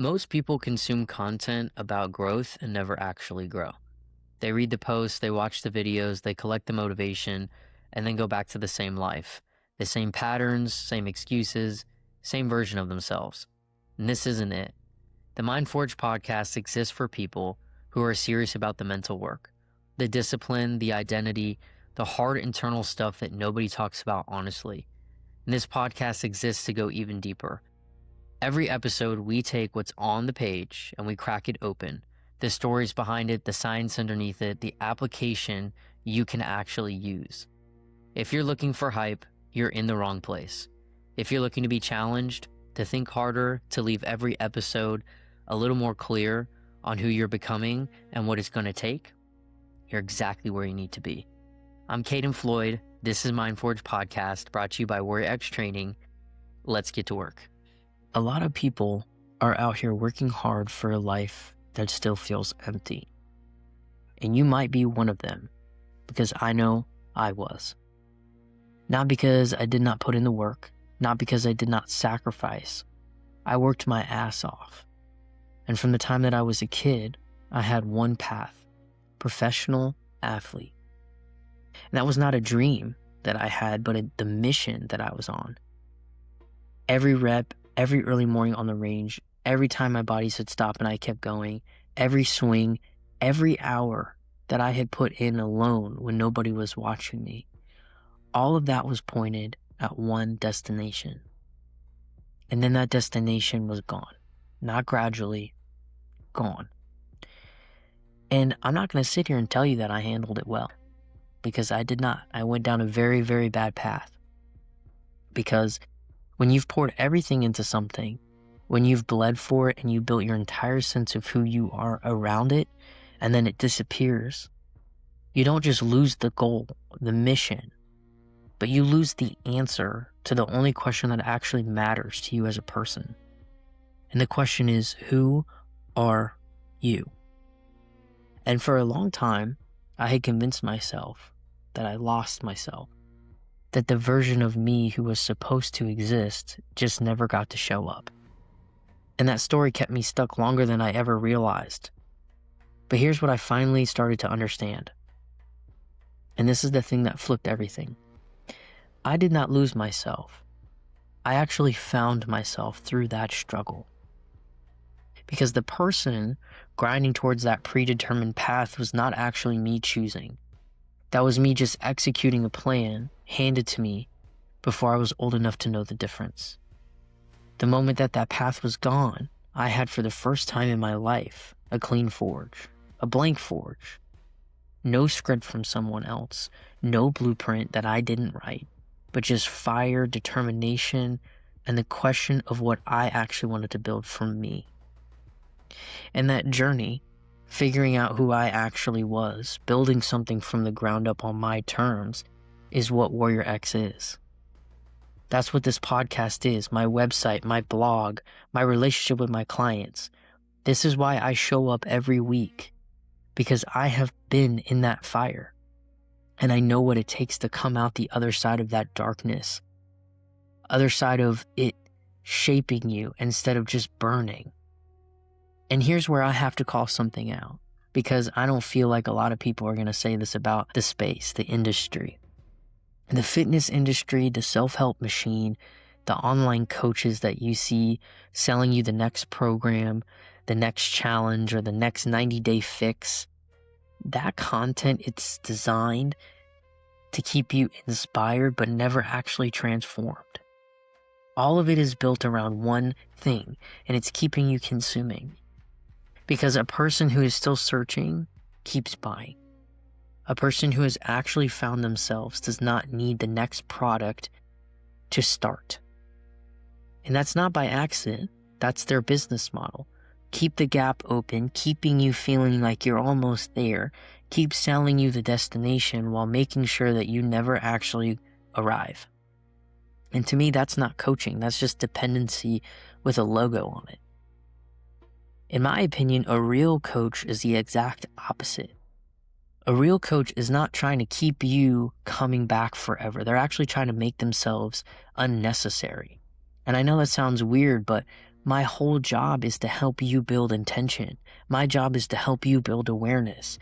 Most people consume content about growth and never actually grow. They read the posts, they watch the videos, they collect the motivation, and then go back to the same life. The same patterns, same excuses, same version of themselves. And this isn't it. The MindForge podcast exists for people who are serious about the mental work, the discipline, the identity, the hard internal stuff that nobody talks about honestly. And this podcast exists to go even deeper. Every episode, we take what's on the page and we crack it open. The stories behind it, the science underneath it, the application you can actually use. If you're looking for hype, you're in the wrong place. If you're looking to be challenged, to think harder, to leave every episode a little more clear on who you're becoming and what it's going to take, you're exactly where you need to be. I'm Caden Floyd. This is MindForge Podcast, brought to you by Warrior X Training. Let's get to work. A lot of people are out here working hard for a life that still feels empty. And you might be one of them, because I know I was. Not because I did not put in the work, not because I did not sacrifice. I worked my ass off. And from the time that I was a kid, I had one path: professional athlete. And that was not a dream that I had, but the mission that I was on. Every rep, every early morning on the range, every time my body said stop and I kept going, every swing, every hour that I had put in alone when nobody was watching me, all of that was pointed at one destination. And then that destination was gone. Not gradually, gone. And I'm not going to sit here and tell you that I handled it well, because I did not. I went down a very, very bad path. Because when you've poured everything into something, when you've bled for it and you built your entire sense of who you are around it, and then it disappears, you don't just lose the goal, the mission, but you lose the answer to the only question that actually matters to you as a person. And the question is, who are you? And for a long time, I had convinced myself that I lost myself, that the version of me who was supposed to exist just never got to show up. And that story kept me stuck longer than I ever realized. But here's what I finally started to understand. And this is the thing that flipped everything. I did not lose myself. I actually found myself through that struggle. Because the person grinding towards that predetermined path was not actually me choosing. That was me just executing a plan handed to me before I was old enough to know the difference. The moment that that path was gone, I had for the first time in my life a clean forge, a blank forge. No script from someone else, no blueprint that I didn't write, but just fire, determination, and the question of what I actually wanted to build from me. And that journey, figuring out who I actually was, building something from the ground up on my terms, is what Warrior X is. That's what this podcast is, my website, my blog, my relationship with my clients. This is why I show up every week, because I have been in that fire. And I know what it takes to come out the other side of that darkness, other side of it shaping you instead of just burning. And here's where I have to call something out, because I don't feel like a lot of people are going to say this about the space, the industry. The fitness industry, the self-help machine, the online coaches that you see selling you the next program, the next challenge, or the next 90-day fix, that content, it's designed to keep you inspired but never actually transformed. All of it is built around one thing, and it's keeping you consuming. Because a person who is still searching keeps buying. A person who has actually found themselves does not need the next product to start. And that's not by accident. That's their business model. Keep the gap open, keeping you feeling like you're almost there. Keep selling you the destination while making sure that you never actually arrive. And to me, that's not coaching. That's just dependency with a logo on it. In my opinion, a real coach is the exact opposite. A real coach is not trying to keep you coming back forever. They're actually trying to make themselves unnecessary. And I know that sounds weird, but My whole job is to help you build intention. My job is to help you build awareness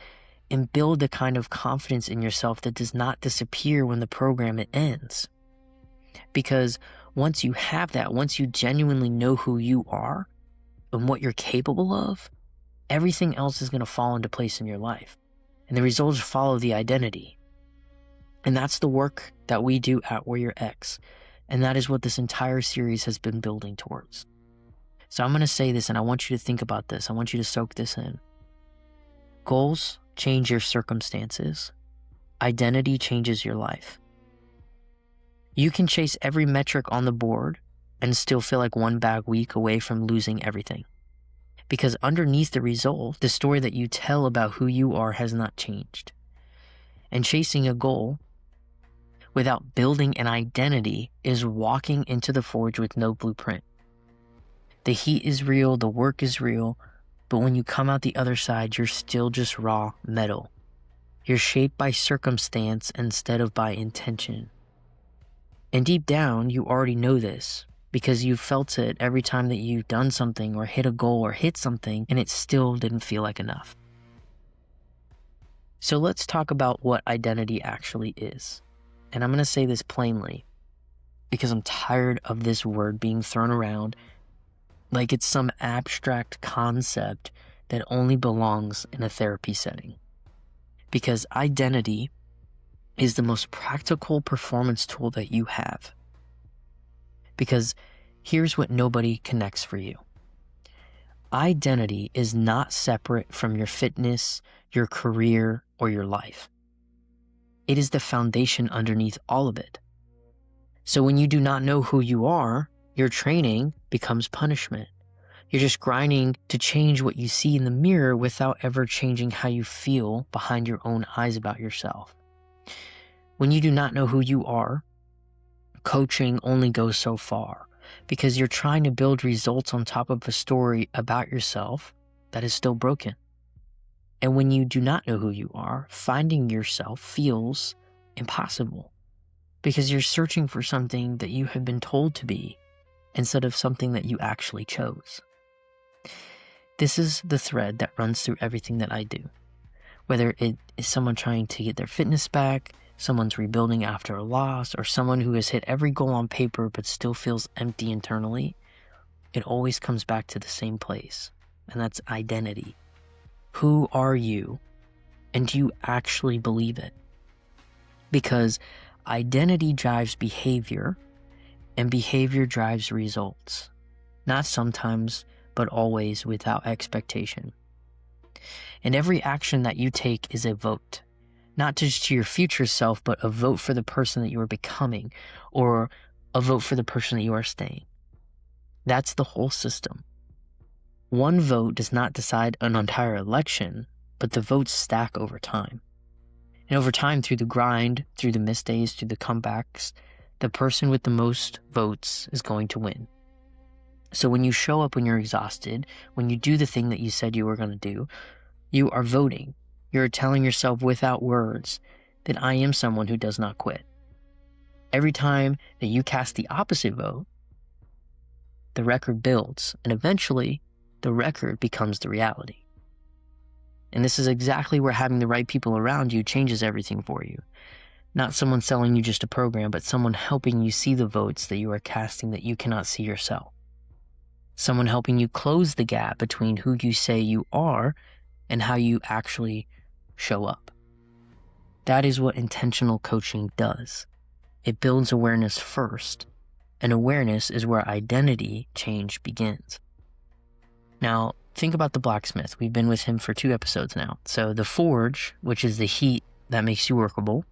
and build the kind of confidence in yourself that does not disappear when the program ends. Because once you have that, once you genuinely know who you are and what you're capable of, everything else is going to fall into place in your life. And the results follow the identity. And that's the work that we do at Warrior X. And that is what this entire series has been building towards. So I'm going to say this, and I want you to think about this. I want you to soak this in. Goals change your circumstances. Identity changes your life. You can chase every metric on the board and still feel like one bad week away from losing everything. Because underneath the result, the story that you tell about who you are has not changed. And chasing a goal without building an identity is walking into the forge with no blueprint. The heat is real, the work is real, but when you come out the other side, you're still just raw metal. You're shaped by circumstance instead of by intention. And deep down, you already know this because you've felt it every time that you've done something or hit a goal or hit something and it still didn't feel like enough. So let's talk about what identity actually is. And I'm going to say this plainly because I'm tired of this word being thrown around like it's some abstract concept that only belongs in a therapy setting. Because identity is the most practical performance tool that you have. Because here's what nobody connects for you. Identity is not separate from your fitness, your career, or your life. It is the foundation underneath all of it. So when you do not know who you are, your training becomes punishment. You're just grinding to change what you see in the mirror without ever changing how you feel behind your own eyes about yourself. When you do not know who you are, coaching only goes so far because you're trying to build results on top of a story about yourself that is still broken. And when you do not know who you are, finding yourself feels impossible because you're searching for something that you have been told to be instead of something that you actually chose. This is the thread that runs through everything that I do. Whether it is someone trying to get their fitness back, someone's rebuilding after a loss, or someone who has hit every goal on paper but still feels empty internally, it always comes back to the same place, and that's identity. Who are you, and do you actually believe it? Because identity drives behavior, and behavior drives results. Not sometimes, but always without expectation. And every action that you take is a vote. Not just to your future self, but a vote for the person that you are becoming, or a vote for the person that you are staying. That's the whole system. One vote does not decide an entire election, but the votes stack over time. And over time, through the grind, through the missed days, through the comebacks, the person with the most votes is going to win. So when you show up when you're exhausted, when you do the thing that you said you were going to do, you are voting. You're telling yourself without words that I am someone who does not quit. Every time that you cast the opposite vote, the record builds, and eventually the record becomes the reality. And this is exactly where having the right people around you changes everything for you. Not someone selling you just a program, but someone helping you see the votes that you are casting that you cannot see yourself. Someone helping you close the gap between who you say you are and how you actually show up. That is what intentional coaching does. It builds awareness first, and awareness is where identity change begins. Now, think about the blacksmith. We've been with him for 2 episodes now. So the forge, which is the heat that makes you workable.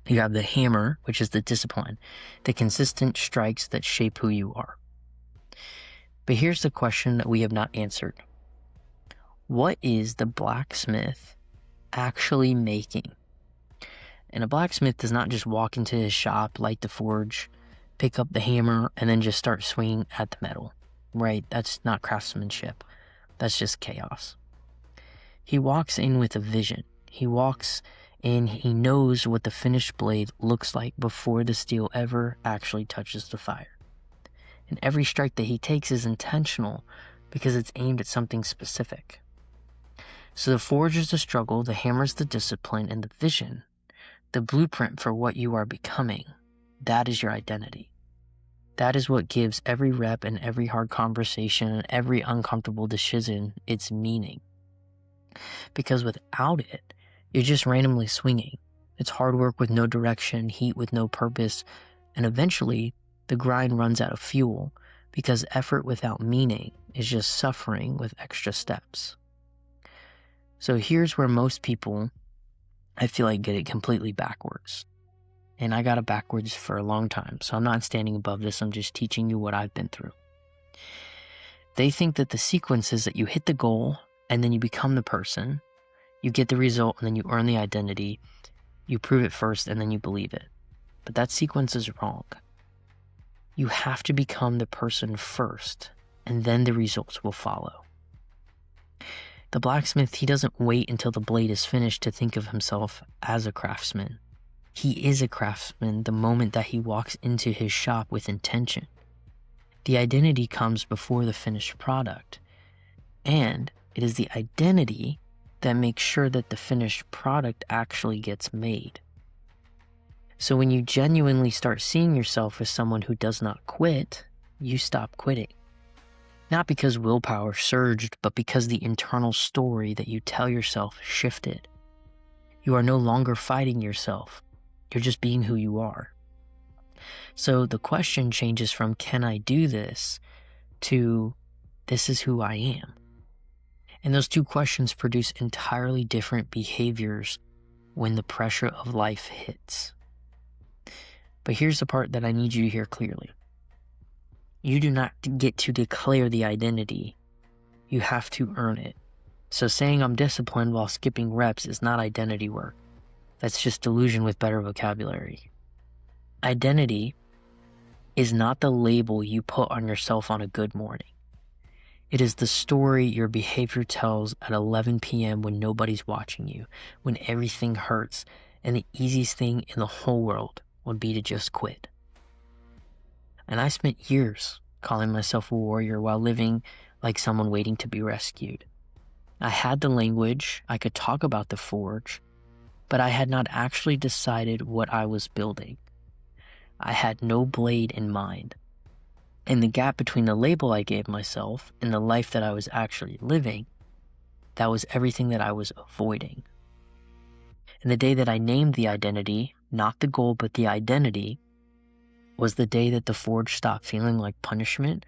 You have the hammer, which is the discipline, the consistent strikes that shape who you are. But here's the question that we have not answered. What is the blacksmith actually making? And a blacksmith does not just walk into his shop, light the forge, pick up the hammer, and then just start swinging at the metal, right? That's not craftsmanship. That's just chaos. He walks in with a vision. He walks in, he knows what the finished blade looks like before the steel ever actually touches the fire. And every strike that he takes is intentional because it's aimed at something specific. So the forge is the struggle, the hammer is the discipline, and the vision, the blueprint for what you are becoming. That is your identity. That is what gives every rep and every hard conversation and every uncomfortable decision its meaning. Because without it, you're just randomly swinging. It's hard work with no direction, heat with no purpose, and eventually the grind runs out of fuel because effort without meaning is just suffering with extra steps. So here's where most people, I feel like, get it completely backwards. And I got it backwards for a long time, so I'm not standing above this, I'm just teaching you what I've been through. They think that the sequence is that you hit the goal, and then you become the person, you get the result, and then you earn the identity, you prove it first, and then you believe it. But that sequence is wrong. You have to become the person first, and then the results will follow. The blacksmith, he doesn't wait until the blade is finished to think of himself as a craftsman. He is a craftsman the moment that he walks into his shop with intention. The identity comes before the finished product, and it is the identity that makes sure that the finished product actually gets made. So when you genuinely start seeing yourself as someone who does not quit, you stop quitting. Not because willpower surged, but because the internal story that you tell yourself shifted. You are no longer fighting yourself. You're just being who you are. So the question changes from, can I do this, to, this is who I am. And those two questions produce entirely different behaviors when the pressure of life hits. But here's the part that I need you to hear clearly. You do not get to declare the identity. You have to earn it. So saying I'm disciplined while skipping reps is not identity work. That's just delusion with better vocabulary. Identity is not the label you put on yourself on a good morning. It is the story your behavior tells at 11 p.m. when nobody's watching you, when everything hurts, and the easiest thing in the whole world would be to just quit. And I spent years calling myself a warrior while living like someone waiting to be rescued. I had the language, I could talk about the forge, but I had not actually decided what I was building. I had no blade in mind. And the gap between the label I gave myself and the life that I was actually living, that was everything that I was avoiding. And the day that I named the identity, not the goal, but the identity, was the day that the forge stopped feeling like punishment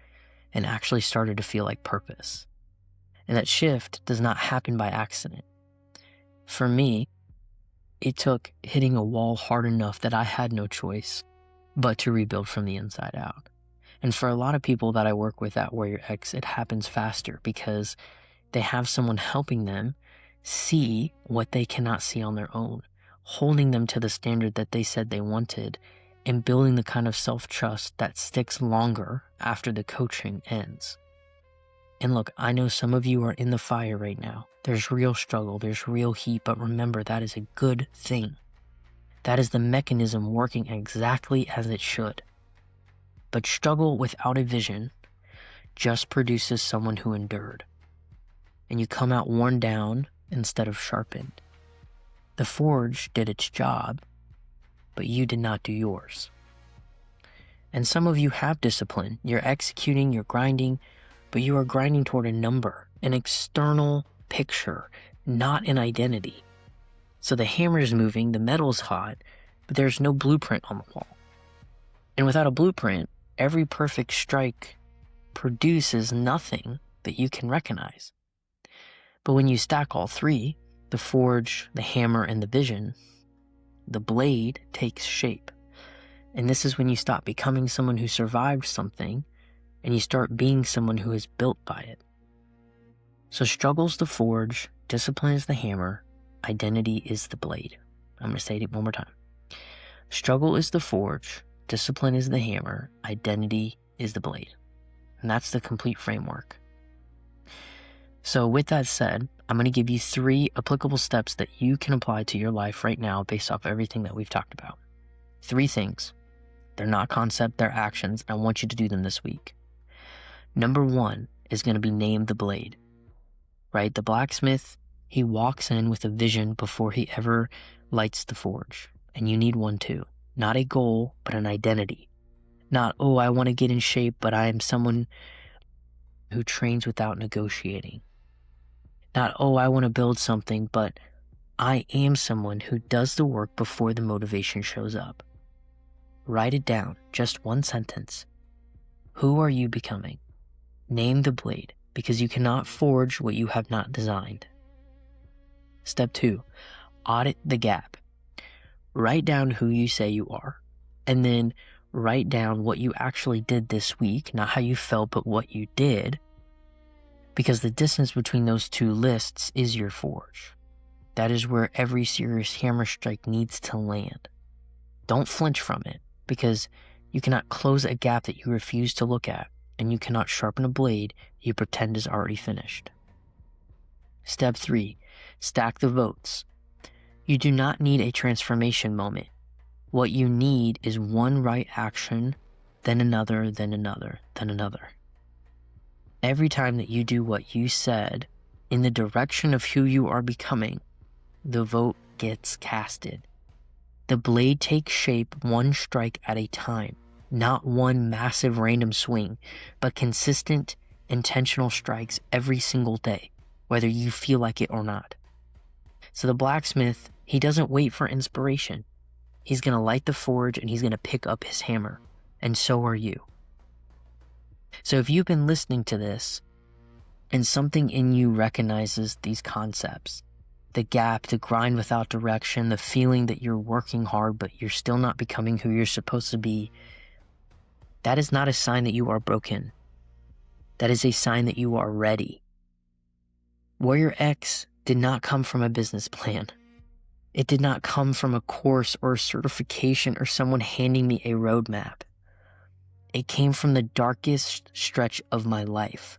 and actually started to feel like purpose. And that shift does not happen by accident. For me, it took hitting a wall hard enough that I had no choice but to rebuild from the inside out. And for a lot of people that I work with at Warrior X, it happens faster because they have someone helping them see what they cannot see on their own, holding them to the standard that they said they wanted, and building the kind of self-trust that sticks longer after the coaching ends. And look, I know some of you are in the fire right now. There's real struggle, there's real heat, but remember, that is a good thing. That is the mechanism working exactly as it should. But struggle without a vision just produces someone who endured. And you come out worn down instead of sharpened. The forge did its job, but you did not do yours. And some of you have discipline. You're executing, you're grinding, but you are grinding toward a number, an external picture, not an identity. So the hammer is moving, the metal's hot, but there's no blueprint on the wall. And without a blueprint, every perfect strike produces nothing that you can recognize. But when you stack all three, the forge, the hammer, and the vision, the blade takes shape. And this is when you stop becoming someone who survived something and you start being someone who is built by it. So struggle's the forge, discipline is the hammer, identity is the blade. I'm going to say it one more time. Struggle is the forge, discipline is the hammer, identity is the blade. And that's the complete framework. So with that said, I'm going to give you 3 applicable steps that you can apply to your life right now based off everything that we've talked about. 3 things. They're not concept, they're actions. I want you to do them this week. Number 1 is going to be name the blade, right? The blacksmith, he walks in with a vision before he ever lights the forge. And you need one too. Not a goal, but an identity. Not, oh, I want to get in shape, but I am someone who trains without negotiating. Not, oh, I want to build something, but I am someone who does the work before the motivation shows up. Write it down, just one sentence. Who are you becoming? Name the blade, because you cannot forge what you have not designed. Step 2, audit the gap. Write down who you say you are, and then write down what you actually did this week, not how you felt, but what you did, because the distance between those two lists is your forge. That is where every serious hammer strike needs to land. Don't flinch from it, because you cannot close a gap that you refuse to look at, and you cannot sharpen a blade you pretend is already finished. Step 3, stack the votes. You do not need a transformation moment. What you need is one right action, then another, then another, then another. Every time that you do what you said in the direction of who you are becoming, the vote gets casted. The blade takes shape one strike at a time, not one massive random swing, but consistent, intentional strikes every single day, whether you feel like it or not. So the blacksmith, he doesn't wait for inspiration. He's going to light the forge and he's going to pick up his hammer, and so are you. So if you've been listening to this and something in you recognizes these concepts, the gap, the grind without direction, the feeling that you're working hard but you're still not becoming who you're supposed to be, that is not a sign that you are broken. That is a sign that you are ready. Warrior X did not come from a business plan. It did not come from a course or a certification or someone handing me a roadmap. It came from the darkest stretch of my life.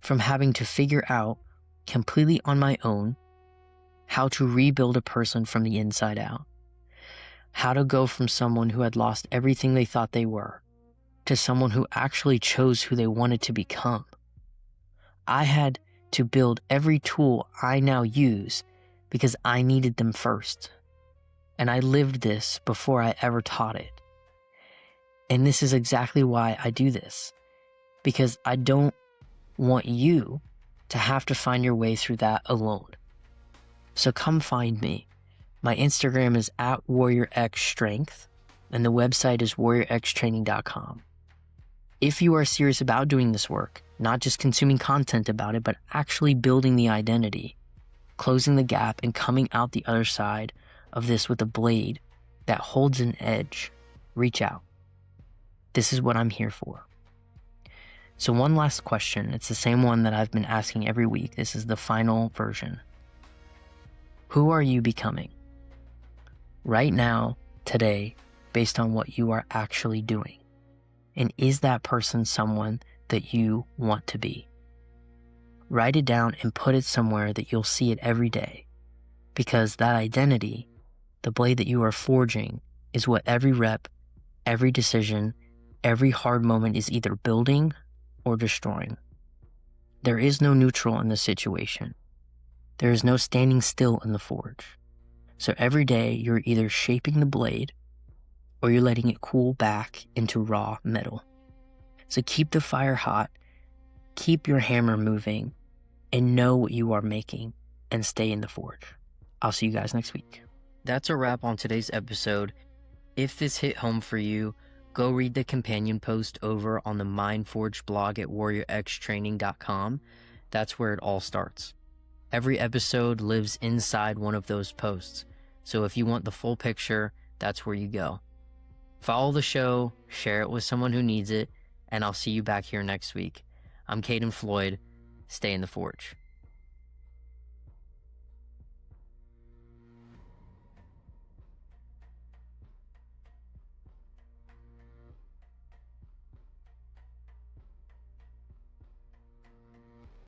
From having to figure out completely on my own how to rebuild a person from the inside out. How to go from someone who had lost everything they thought they were to someone who actually chose who they wanted to become. I had to build every tool I now use because I needed them first. And I lived this before I ever taught it. And this is exactly why I do this, because I don't want you to have to find your way through that alone. So come find me. My Instagram is @WarriorXStrength, and the website is warriorxtraining.com. If you are serious about doing this work, not just consuming content about it, but actually building the identity, closing the gap, and coming out the other side of this with a blade that holds an edge, reach out. This is what I'm here for. So one last question. It's the same one that I've been asking every week. This is the final version. Who are you becoming? Right now, today, based on what you are actually doing? And is that person someone that you want to be? Write it down and put it somewhere that you'll see it every day. Because that identity, the blade that you are forging, is what every rep, every decision, every hard moment is either building or destroying. There is no neutral in this situation. There is no standing still in the forge. So every day you're either shaping the blade or you're letting it cool back into raw metal. So keep the fire hot, keep your hammer moving, and know what you are making, and stay in the forge. I'll see you guys next week. That's a wrap on today's episode. If this hit home for you, go read the companion post over on the MindForge blog at warriorxtraining.com. That's where it all starts. Every episode lives inside one of those posts. So if you want the full picture, that's where you go. Follow the show, share it with someone who needs it, and I'll see you back here next week. I'm Caden Floyd. Stay in the forge.